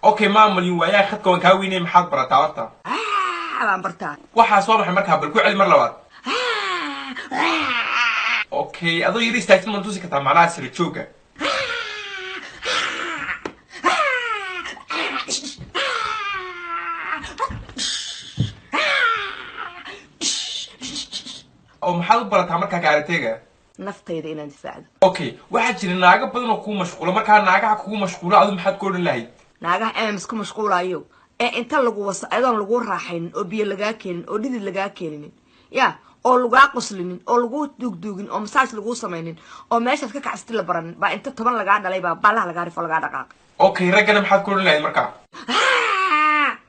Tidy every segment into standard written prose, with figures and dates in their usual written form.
اوكي maamulin waayaa khadka waan ka weynay maxaad barataa horta waan bartaa waxa soo baxay markaa bal ku celi mar labaad اوكي adoo yiri istaagtin man tusi kartaa macnaha sir jooga oo maxaad u barataa markaa gaariteega naftayda inaan difaacdo okay waxa jira naaga badan oo ku mashquula markaa naagaha ku mashquula adu maxaad ku oran lahayd naagaha isku mashquulayo inta lagu wasaadan lagu raaxayn oo biyo laga keenin oo dhidid laga keenin ya oo lagu qoslinin oo lagu dugdugin oo masaaj lagu sameeynin oo meesha ka kacsti la baran ba inta 10 laga dhalay ba balaha laga rifo laga dhaqaaq okay ragana maxaad ku oran lahayd markaa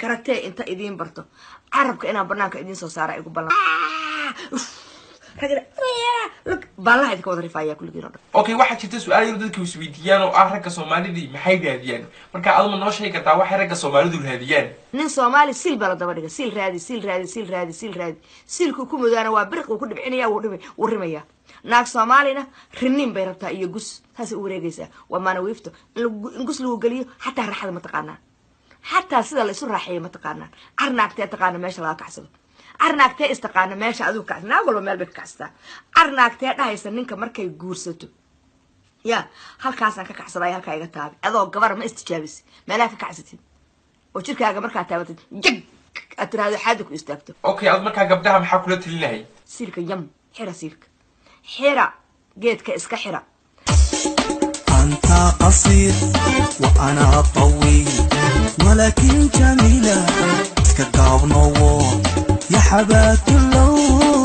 karate inta idin barto arabka inaan banaanka idin soo saara igu balan look balaha idin ka wada rifaya kulligiin okay waxa jirta su'aal yar dadku isweydiiyaan oo ragga Soomaalida maxay raadiyaan marka aad ma noo sheegi kartaa waxa ragga Soomaalidu raadiyaan nin Soomaali sil bala daba dhiga sil raadi silku ku mudaana waa birq ku dhibcinaya uu rimaya naag Soomaalina rinnin bay rabtaa iyo gus taas u wareegaysa waa maana wiifto in gus lagu galiyo hatta raaxada ma taqaanaa hatta sida la isu raaxeeyo ma taqaanaa arnaagtay taqaana meesha laga kacsado arnaagtay istaqaana meesha adu ka naag walba meel bay ka kacsataa arnaagtay dhahaysa ninka markay guursato ya halkaasaan ka kacsaday halka iga taabi adoo gabar ma istijaabis meelaha ka kacsatid oo jirkaaga markaa taabatid jag atraado xad ku istaagto okay ad markaa gabdhaha maxaa kula talinahay silka yam xira silka xira geedka iska xira أنت قصير وأنا طويل ولكن جميلة كقاب نور يا حبات اللون